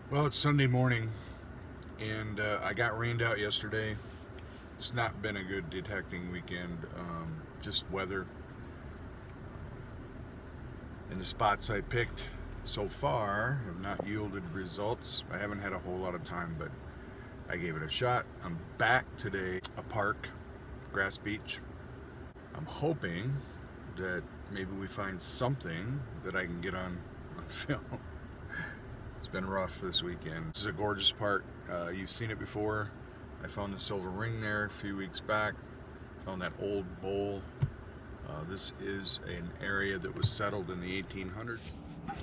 Well, it's Sunday morning, and I got rained out yesterday. It's not been a good detecting weekend. Just weather. And the spots I picked so far have not yielded results. I haven't had a whole lot of time, but I gave it a shot. I'm back today, a park, Grass Beach. I'm hoping that maybe we find something that I can get on film. It's been rough this weekend. This is a gorgeous park. You've seen it before. I found the silver ring there a few weeks back. Found that old bowl. This is an area that was settled in the 1800s. You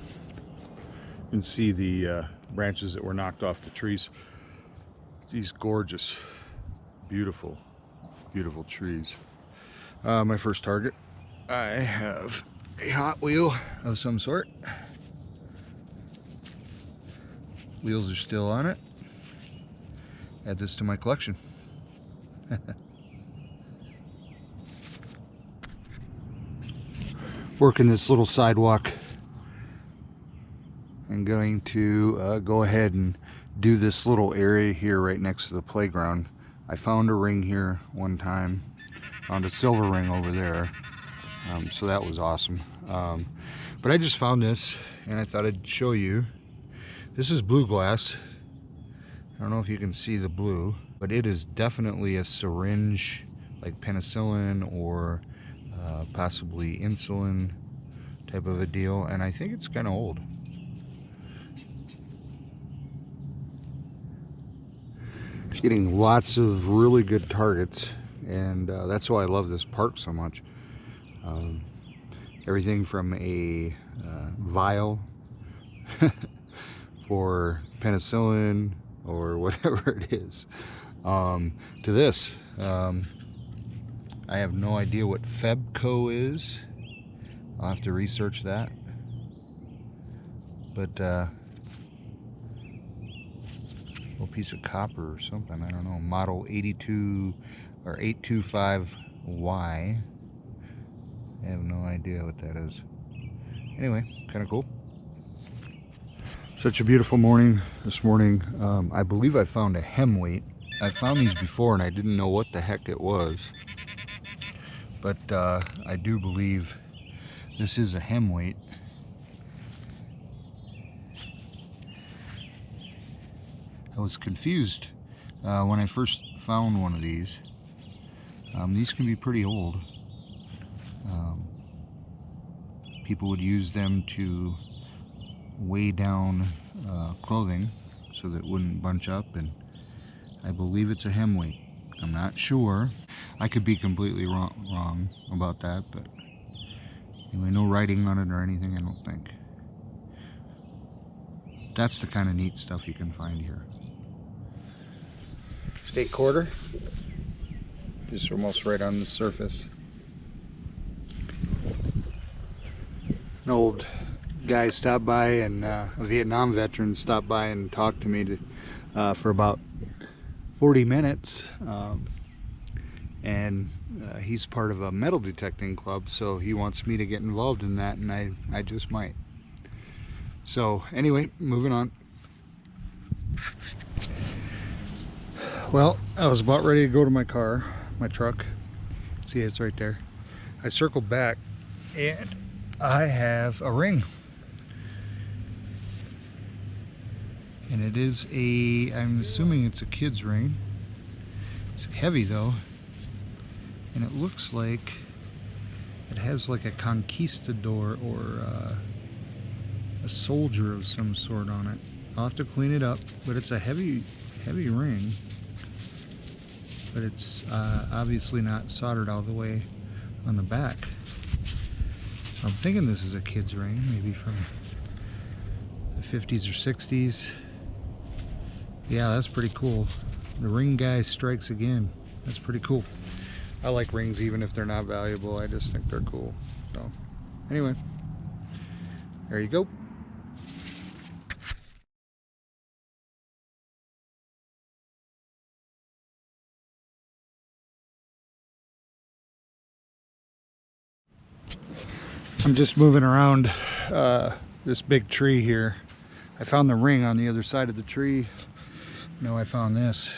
can see the branches that were knocked off the trees. These gorgeous, beautiful, beautiful trees. My first target. I have a Hot Wheel of some sort. Wheels are still on it. Add this to my collection. Working this little sidewalk. I'm going to go ahead and do this little area here right next to the playground. I found a ring here one time. Found a silver ring over there. So that was awesome. But I just found this and I thought I'd show you. This is blue glass. I don't know if you can see the blue, but it is definitely a syringe, like penicillin or possibly insulin type of a deal, and I think it's kind of old. Getting lots of really good targets, and that's why I love this park so much. Everything from a vial for penicillin or whatever it is, to this. I have no idea what Febco is. I'll have to research that. But a little piece of copper or something, I don't know. Model 82 or 825Y. I have no idea what that is. Anyway, kind of cool. Such a beautiful morning this morning. I believe I found a hemweight. I found these before and I didn't know what the heck it was. But I do believe this is a hemweight. I was confused when I first found one of these. These can be pretty old. People would use them to weigh down clothing so that it wouldn't bunch up, and I believe it's a hemweight. I'm not sure. I could be completely wrong about that, but anyway, no writing on it or anything, I don't think. That's the kind of neat stuff you can find here. State quarter, just almost right on the surface. An old guy stopped by, and a Vietnam veteran stopped by and talked to me for about 40 minutes. And he's part of a metal detecting club, so he wants me to get involved in that, and I just might. So anyway, moving on. Well, I was about ready to go to my car, my truck. See, it's right there. I circled back and I have a ring. And it is I'm assuming it's a kid's ring. It's heavy though. And it looks like it has like a Conquistador or a soldier of some sort on it. I'll have to clean it up, but it's a heavy ring. But it's obviously not soldered all the way on the back. So I'm thinking this is a kid's ring, maybe from the 50s or 60s. Yeah, that's pretty cool. The ring guy strikes again. That's pretty cool. I like rings even if they're not valuable. I just think they're cool. So anyway, there you go. I'm just moving around this big tree here. I found the ring on the other side of the tree. No, I found this.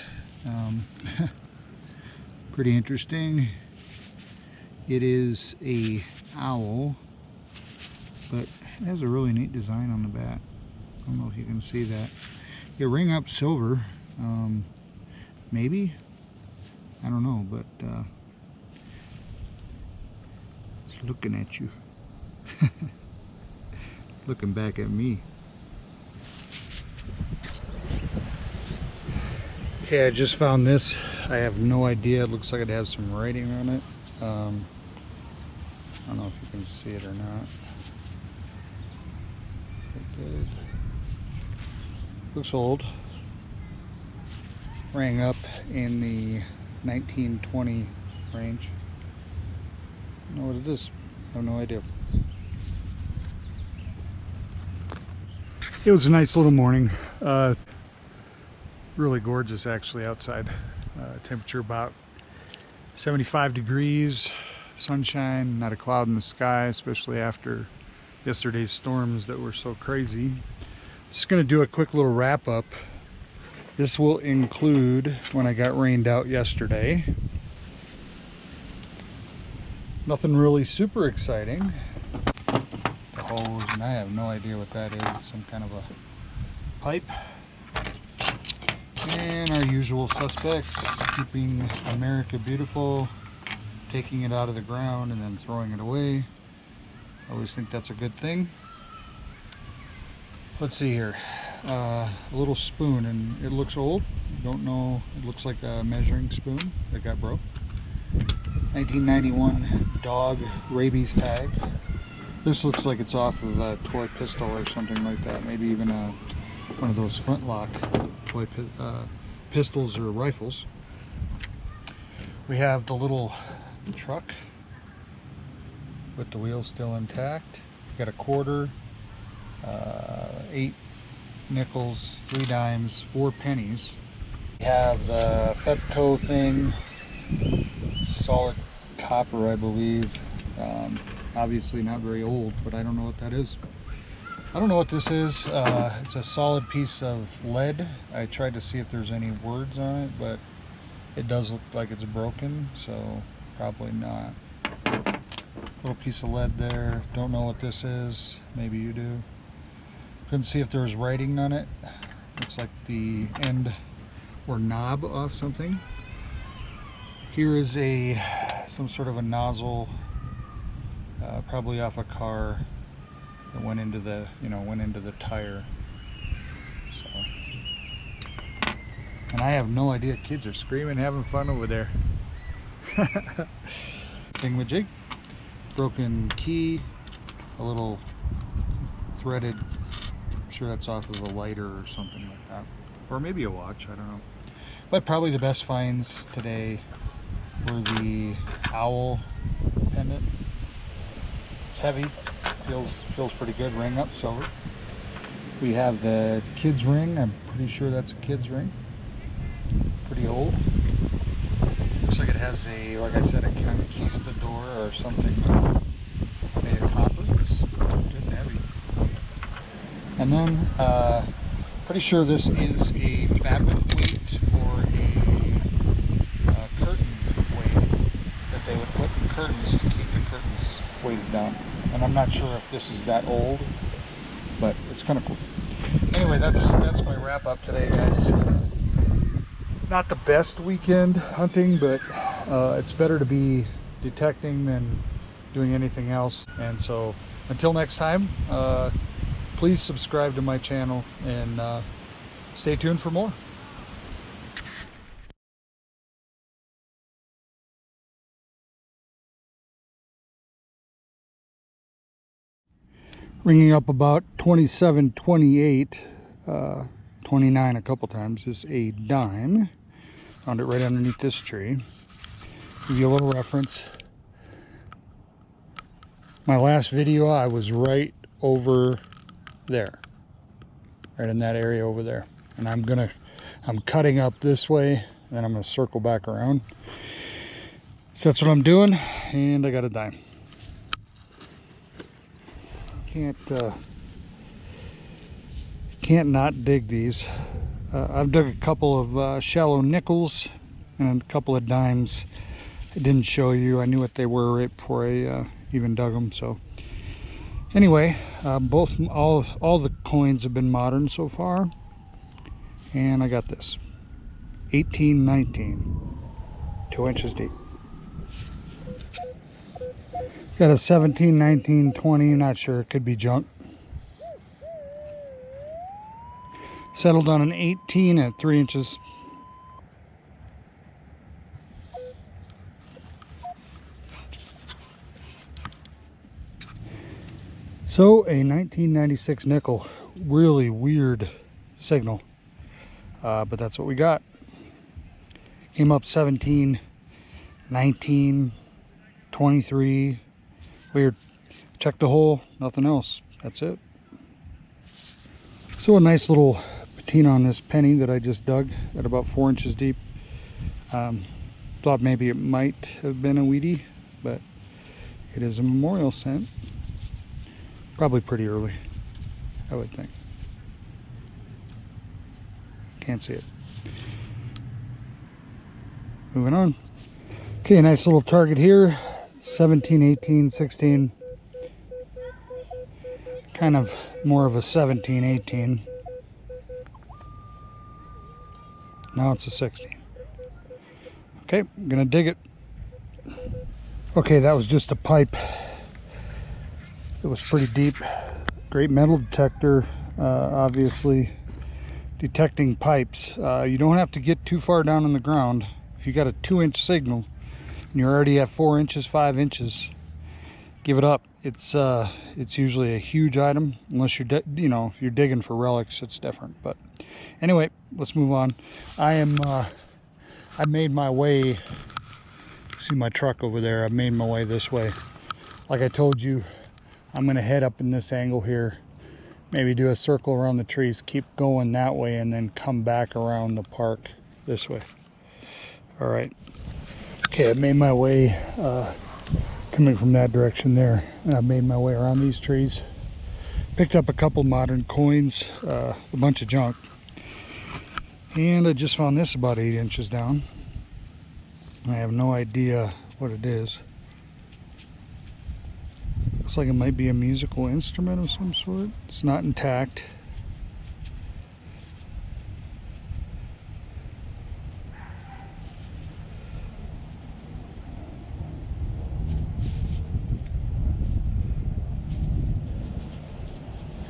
Pretty interesting. It is a owl, but it has a really neat design on the back. I don't know if you can see that. Yeah, ring up silver. Maybe? I don't know, but it's looking at you. Looking back at me. Okay, I just found this. I have no idea. It looks like it has some writing on it. I don't know if you can see it or not. It did. Looks old. Rang up in the 1920 range. I don't know what it is. I have no idea. It was a nice little morning. Really gorgeous actually outside. Temperature about 75 degrees, sunshine, not a cloud in the sky, especially after yesterday's storms that were so crazy. Just gonna do a quick little wrap up. This will include when I got rained out yesterday. Nothing really super exciting. The hose, and I have no idea what that is. Some kind of a pipe. And our usual suspects, keeping America beautiful, taking it out of the ground and then throwing it away. I always think that's a good thing. Let's see here. A little spoon, and it looks old. Don't know, it looks like a measuring spoon that got broke. 1991 dog rabies tag. This looks like it's off of a toy pistol or something like that. Maybe even one of those front lock toy pistols or rifles. We have the little truck with the wheels still intact. We got a quarter, 8 nickels, 3 dimes, 4 pennies. We have the Febco thing, solid copper, I believe. Obviously not very old, but I don't know what that is. I don't know what this is. It's a solid piece of lead. I tried to see if there's any words on it, but it does look like it's broken, so probably not. Little piece of lead there. Don't know what this is. Maybe you do. Couldn't see if there was writing on it. Looks like the end or knob off something. Here is some sort of a nozzle, probably off a car that went into the tire. So, and I have no idea. Kids are screaming, having fun over there. Thingamajig, broken key, a little threaded. I'm sure that's off of a lighter or something like that, or maybe a watch. I don't know. But probably the best finds today were the owl pendant. It's heavy, feels pretty good. Ring up silver. We have the kid's ring. I'm pretty sure that's a kid's ring. Pretty old. Looks like it has like I said, a Conquistador or something made of copper. It's good and heavy. And then, pretty sure this is a fabric weight or a curtain weight that they would put in curtains to keep the curtains weighted down. And I'm not sure if this is that old, but it's kind of cool. Anyway, that's my wrap up today, guys. Not the best weekend hunting, but it's better to be detecting than doing anything else. And so until next time, please subscribe to my channel and stay tuned for more. Ringing up about 27, 28, 29 a couple times is a dime. Found it right underneath this tree. Give you a little reference. My last video, I was right over there, right in that area over there, and I'm cutting up this way, and then I'm gonna circle back around. So that's what I'm doing, and I got a dime. can't not dig these. I've dug a couple of shallow nickels and a couple of dimes. I didn't show you. I knew what they were right before I even dug them. So anyway, all the coins have been modern so far, and I got this 1819, 2 inches deep. Got a 17, 19, 20. Not sure. It could be junk. Settled on an 18 at 3 inches. So a 1996 nickel. Really weird signal. But that's what we got. Came up 17, 19, 23. Weird. Checked the hole. Nothing else. That's it. So a nice little patina on this penny that I just dug at about 4 inches deep. Thought maybe it might have been a weedy, but it is a memorial cent. Probably pretty early, I would think. Can't see it. Moving on. Okay, nice little target here. 17, 18, 16. Kind of more of a 17, 18. Now it's a 16. Okay, I'm gonna dig it. Okay, that was just a pipe. It was pretty deep. Great metal detector, obviously detecting pipes. You don't have to get too far down in the ground. If you got a 2-inch signal and you're already at 4 inches, 5 inches, give it up. It's usually a huge item, unless you're if you're digging for relics, it's different. But anyway, let's move on. I made my way. See my truck over there? I made my way this way. Like I told you, I'm gonna head up in this angle here, maybe do a circle around the trees, keep going that way, and then come back around the park this way. All right. Okay, I made my way coming from that direction there, and I made my way around these trees. Picked up a couple modern coins, a bunch of junk, and I just found this about 8 inches down. I have no idea what it is. Looks like it might be a musical instrument of some sort. It's not intact.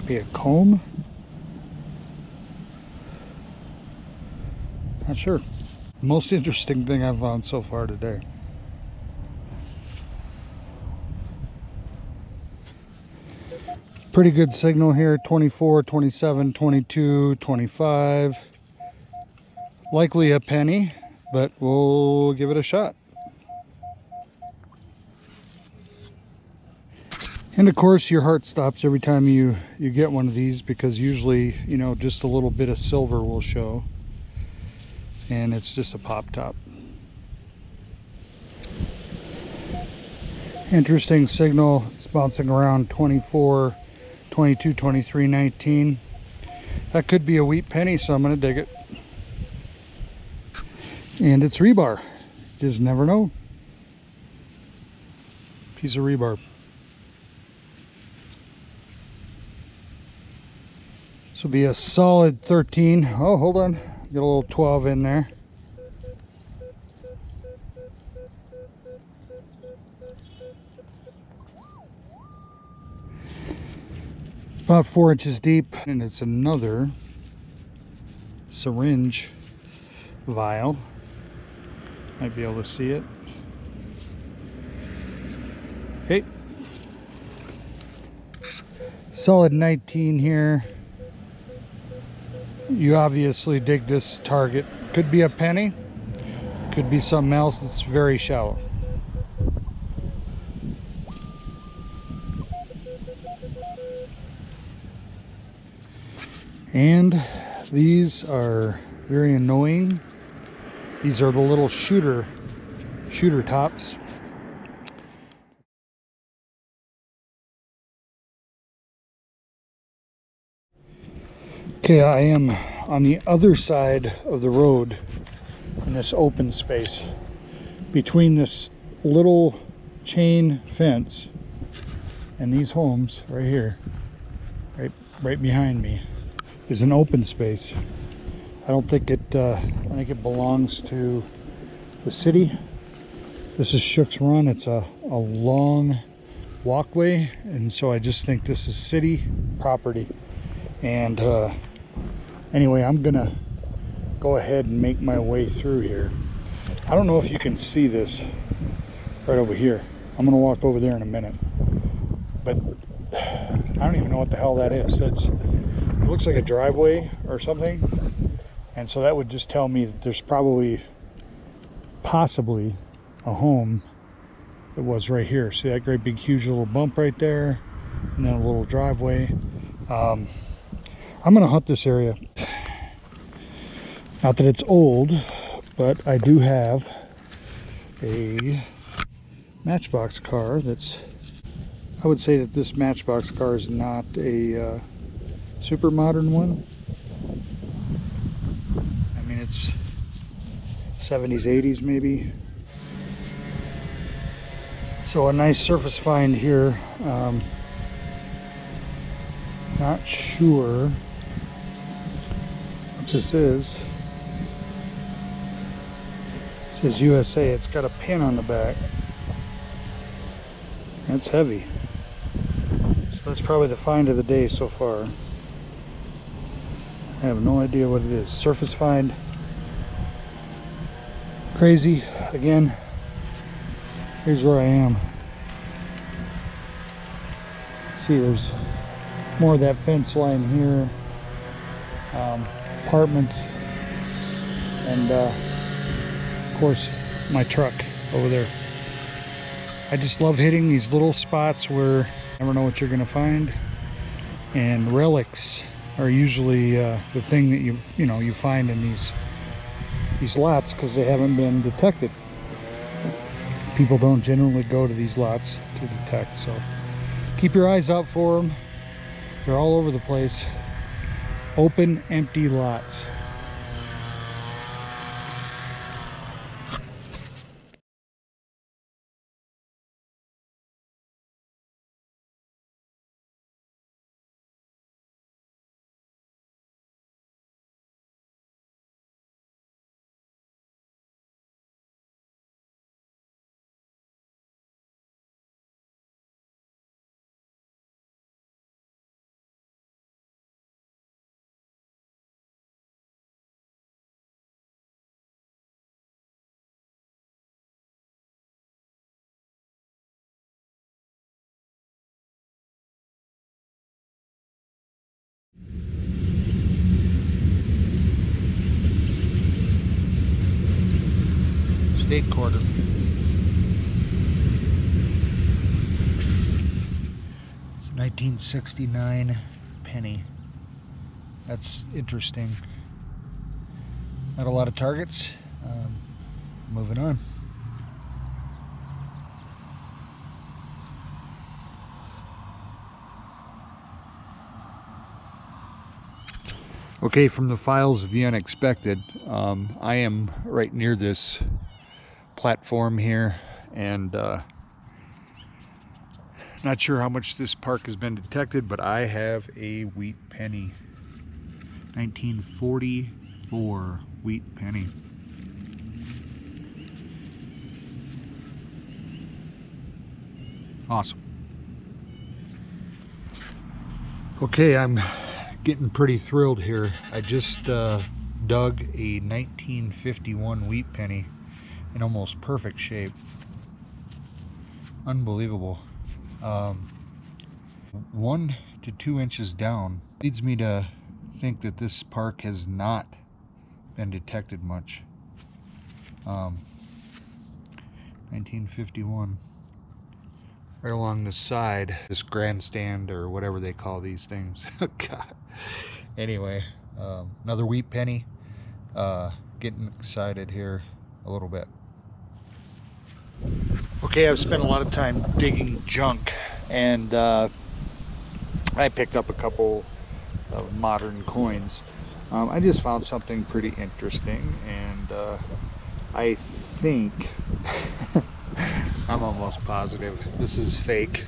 Be a comb? Not sure. Most interesting thing I've found so far today. Pretty good signal here. 24, 27, 22, 25. Likely a penny, but we'll give it a shot. And of course your heart stops every time you get one of these, because usually, just a little bit of silver will show. And it's just a pop top. Interesting signal. It's bouncing around 24, 22, 23, 19. That could be a wheat penny, so I'm going to dig it. And it's rebar. Just never know. Piece of rebar. This will be a solid 13. Oh, hold on. Get a little 12 in there. About 4 inches deep, and it's another syringe vial. Might be able to see it. Okay. Solid 19 here. You obviously dig this target. Could be a penny, could be something else. It's very shallow. And these are very annoying. These are the little shooter tops. Okay, I am on the other side of the road in this open space. Between this little chain fence and these homes right here, right behind me, is an open space. I don't think it, I think it belongs to the city. This is Shook's Run. It's a long walkway, and so I just think this is city property. And anyway, I'm gonna go ahead and make my way through here. I don't know if you can see this right over here. I'm gonna walk over there in a minute, but I don't even know what the hell that is. It looks like a driveway or something, and so that would just tell me that there's possibly a home that was right here. See that great big huge little bump right there, and then a little driveway. I'm gonna hunt this area. Not that it's old, but I do have a Matchbox car that's, I would say that this Matchbox car is not a super modern one. I mean, it's 70s, 80s maybe. So a nice surface find here. Not sure what this is. It says USA. It's got a pin on the back. That's heavy. So that's probably the find of the day so far. I have no idea what it is. Surface find. Crazy. Again, here's where I am. See, there's more of that fence line here. Apartments. And of course, my truck over there. I just love hitting these little spots where you never know what you're going to find. And relics are usually the thing that you find in these lots because they haven't been detected. People don't generally go to these lots to detect, so keep your eyes out for them. They're all over the place. Open, empty lots. State quarter. It's 1969 penny. That's interesting. Not a lot of targets. Moving on. Okay, from the files of the unexpected, I am right near this platform here, and not sure how much this park has been detected, but I have a wheat penny. 1944 wheat penny. Awesome. Okay, I'm getting pretty thrilled here. I just dug a 1951 wheat penny in almost perfect shape. Unbelievable. 1 to 2 inches down. Leads me to think that this park has not been detected much. 1951. Right along the side, this grandstand or whatever they call these things. God. Anyway, another wheat penny. Getting excited here a little bit. Okay, I've spent a lot of time digging junk, and I picked up a couple modern coins. I just found something pretty interesting, and I think I'm almost positive this is fake.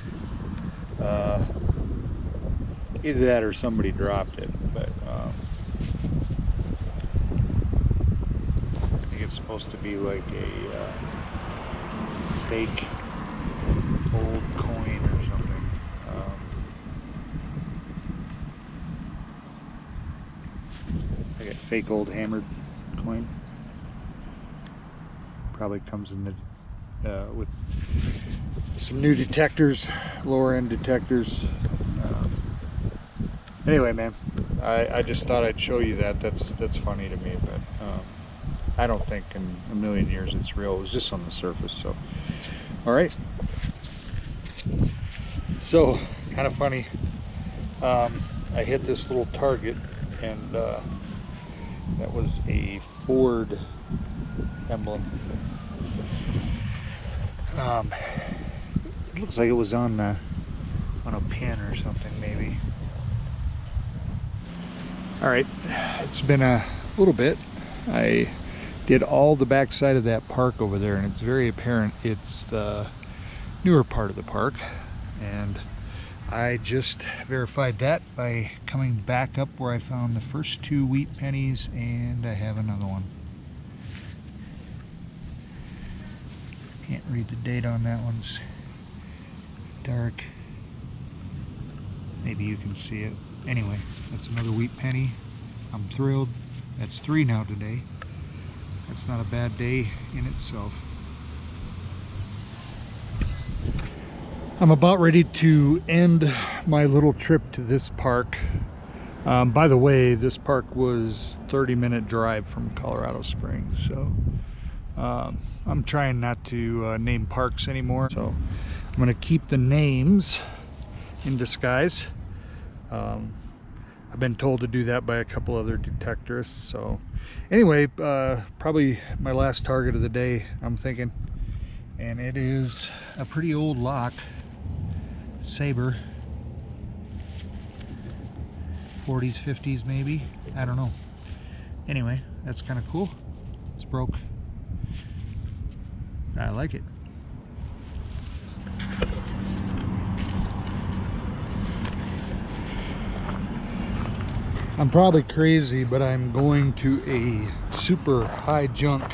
Either that or somebody dropped it, but I think it's supposed to be like a fake old coin or something. Like a fake old hammered coin. Probably comes in the with some new detectors, lower end detectors. Anyway, man, I just thought I'd show you that. That's funny to me, but I don't think in a million years it's real. It was just on the surface. So, all right. So, kind of funny. I hit this little target, and that was a Ford emblem. It looks like it was on a pin or something, maybe. All right, it's been a little bit. I did all the backside of that park over there, and it's very apparent it's the newer part of the park, and I just verified that by coming back up where I found the first 2 wheat pennies, and I have another one. Can't read the date on that one's dark. Maybe you can see it. Anyway, that's another wheat penny. I'm thrilled. That's 3 now today. That's not a bad day in itself. I'm about ready to end my little trip to this park. By the way, this park was 30-minute drive from Colorado Springs, so I'm trying not to name parks anymore. So I'm going to keep the names in disguise. I've been told to do that by a couple other detectorists. So anyway, probably my last target of the day, I'm thinking, and it is a pretty old lock, saber, 40s, 50s maybe, I don't know. Anyway, that's kind of cool. It's broke. I like it. I'm probably crazy, but I'm going to a super high junk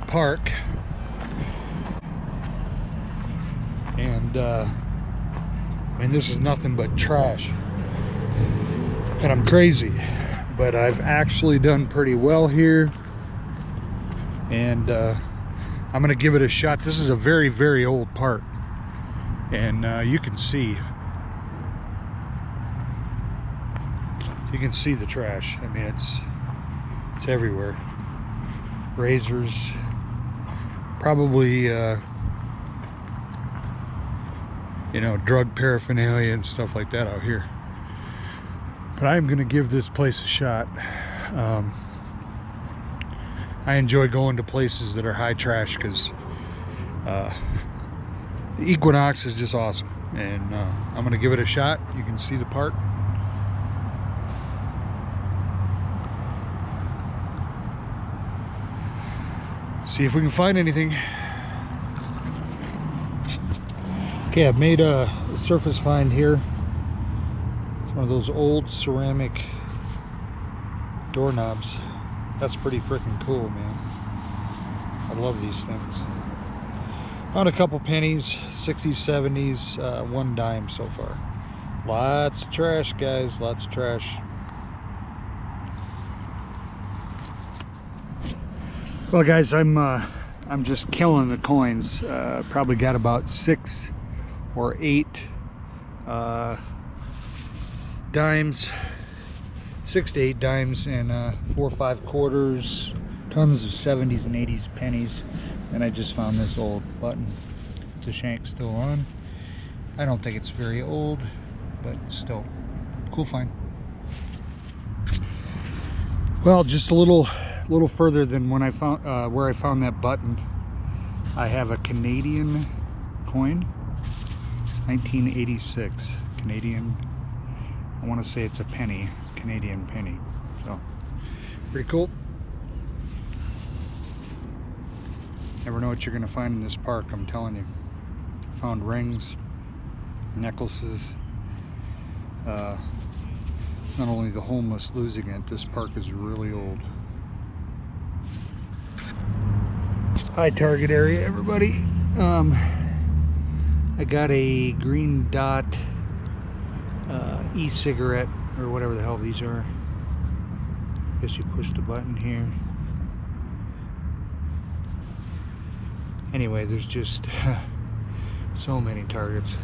park, and I mean, this is nothing but trash, and I'm crazy, but I've actually done pretty well here, and I'm gonna give it a shot. This is a very, very old park, and you can see the trash. I mean, it's everywhere. Razors, probably you know, drug paraphernalia and stuff like that out here. But I'm gonna give this place a shot. I enjoy going to places that are high trash because the Equinox is just awesome, and I'm gonna give it a shot. You can see the park. See if we can find anything. Okay, I've made a surface find here. It's one of those old ceramic doorknobs. That's pretty freaking cool, man. I love these things. Found a couple pennies, 60s, 70s, 1 dime so far. Lots of trash, guys, lots of trash. Well, guys, I'm just killing the coins. Probably got about 6 or 8 dimes, 6 to 8 dimes, and 4 or 5 quarters, tons of 70s and 80s pennies. And I just found this old button. The shank's still on. I don't think it's very old, but still, cool find. Well, just a little further than when I found where I found that button, I have a Canadian coin, 1986 Canadian I want to say it's a penny, Canadian penny. So pretty cool. Never know what you're going to find in this park, I'm telling you. Found rings, necklaces. It's not only the homeless losing it, this park is really old. Hi, Target area, everybody. I got a green dot e-cigarette, or whatever the hell these are. Guess you push the button here. Anyway, there's just so many Targets.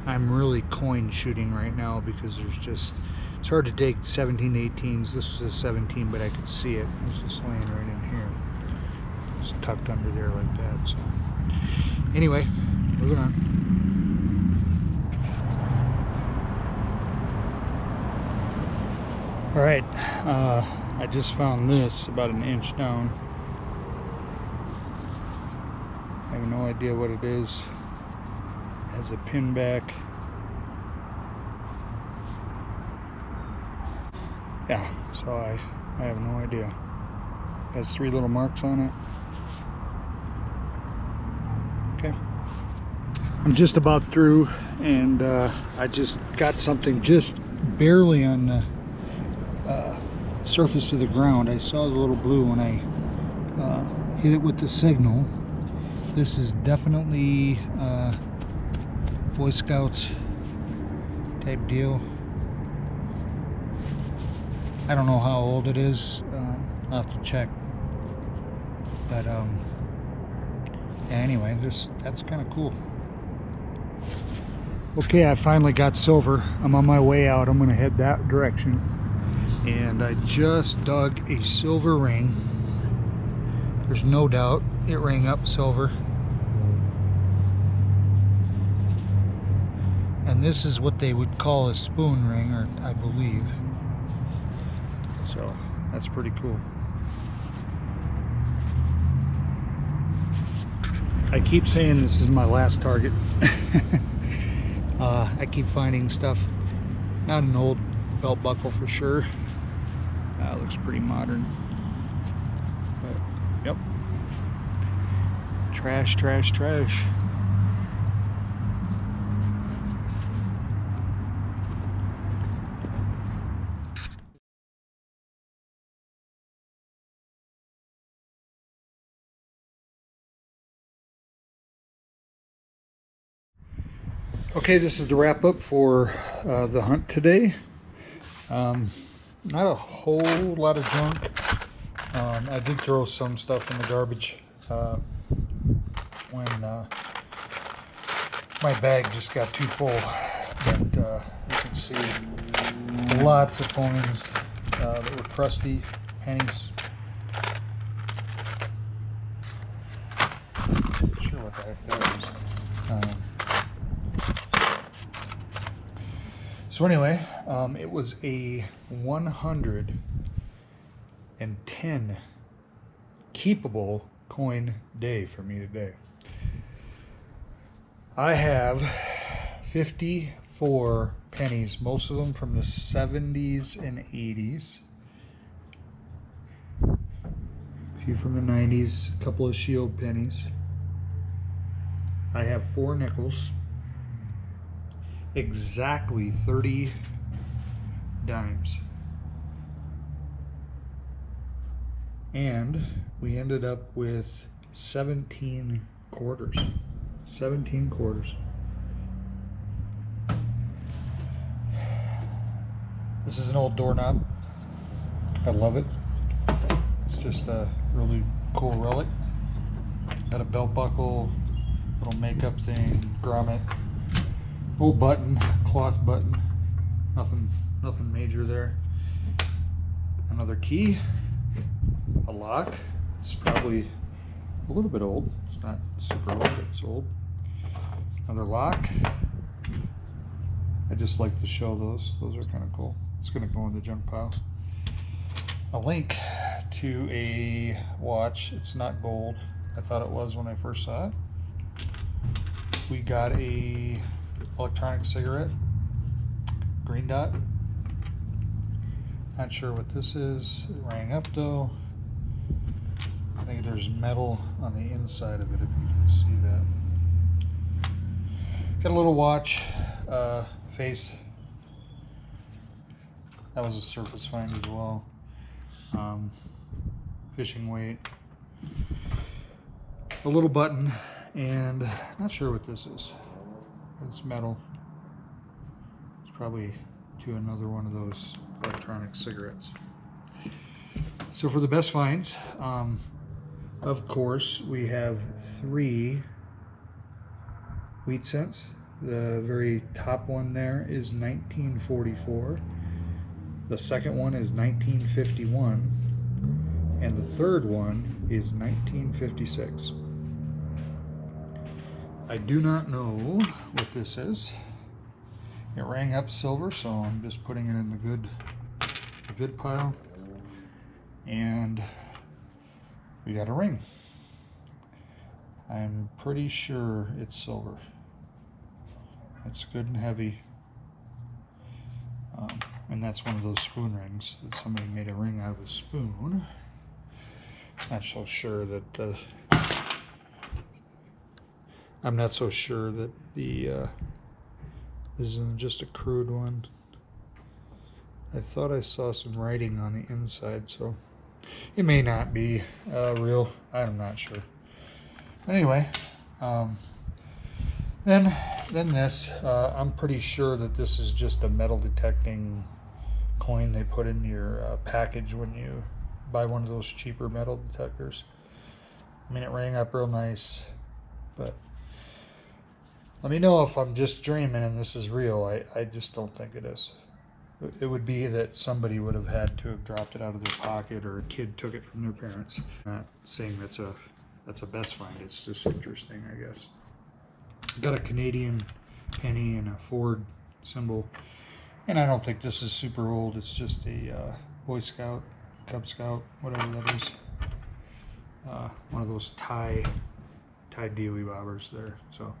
I'm really coin shooting right now because there's just, it's hard to take 17 18s. This was a 17, but I could see it. It's just laying right in here. It's tucked under there like that. So anyway, moving on. All right, I just found this about an inch down. I have no idea what it is. It has a pin back. Yeah, so I have no idea. It has 3 little marks on it. Okay. I'm just about through, and I just got something just barely on the surface of the ground. I saw the little blue when I hit it with the signal. This is definitely Boy Scouts type deal. I don't know how old it is. I'll have to check. But yeah, anyway, that's kind of cool. Okay, I finally got silver. I'm on my way out. I'm gonna head that direction. And I just dug a silver ring. There's no doubt it rang up silver. And this is what they would call a spoon ring, or I believe. So that's pretty cool. I keep saying this is my last Target. I keep finding stuff. Not an old belt buckle for sure. Looks pretty modern. But yep. Trash, trash, trash. Okay, this is the wrap up for the hunt today. Not a whole lot of junk. I did throw some stuff in the garbage when my bag just got too full. But you can see lots of coins that were crusty, pennies. Not sure what the heck that is. So anyway, it was a 110 keepable coin day for me today. I have 54 pennies, most of them from the 70s and 80s. A few from the 90s, a couple of shield pennies. I have 4 nickels. Exactly 30 dimes. And we ended up with 17 quarters. 17 quarters. This is an old doorknob. I love it. It's just a really cool relic. Got a belt buckle, little makeup thing, grommet. Old button, cloth button, nothing major there. Another key, a lock. It's probably a little bit old. It's not super old, but it's old. Another lock. I just like to show those. Those are kind of cool. It's going to go in the junk pile. A link to a watch. It's not gold. I thought it was when I first saw it. We got a electronic cigarette, green dot. Not sure what this is. It rang up though. I think there's metal on the inside of it, if you can see that. Got a little watch face. That was a surface find as well. Fishing weight. A little button, and not sure what this is. It's metal. It's probably to another one of those electronic cigarettes. So for the best finds, of course, we have 3 wheat cents. The very top one there is 1944. The second one is 1951. And the third one is 1956. I do not know what this is. It rang up silver, so I'm just putting it in the good pile. And we got a ring. I'm pretty sure it's silver. It's good and heavy. And that's one of those spoon rings that somebody made a ring out of a spoon. Not so sure that I'm not so sure that this isn't just a crude one. I thought I saw some writing on the inside, so it may not be real. I'm not sure. Anyway, then this. I'm pretty sure that this is just a metal detecting coin they put in your package when you buy one of those cheaper metal detectors. I mean, it rang up real nice, but let me know if I'm just dreaming and this is real. I just don't think it is. It would be that somebody would have had to have dropped it out of their pocket, or a kid took it from their parents. Not saying that's a best find. It's just interesting, I guess. Got a Canadian penny and a Ford symbol, and I don't think this is super old. It's just a Boy Scout, Cub Scout, whatever that is. One of those tie dealy bobbers there. So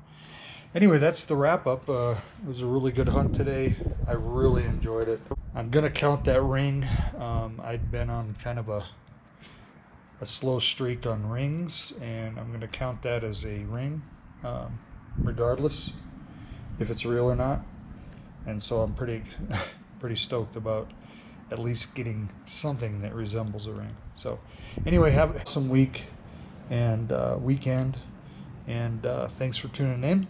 anyway, that's the wrap up. It was a really good hunt today. I really enjoyed it. I'm gonna count that ring. I'd been on kind of a slow streak on rings, and I'm gonna count that as a ring, regardless if it's real or not. And so I'm pretty stoked about at least getting something that resembles a ring. So anyway, have some week and weekend, and thanks for tuning in.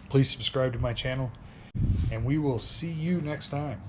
Please subscribe to my channel, and we will see you next time.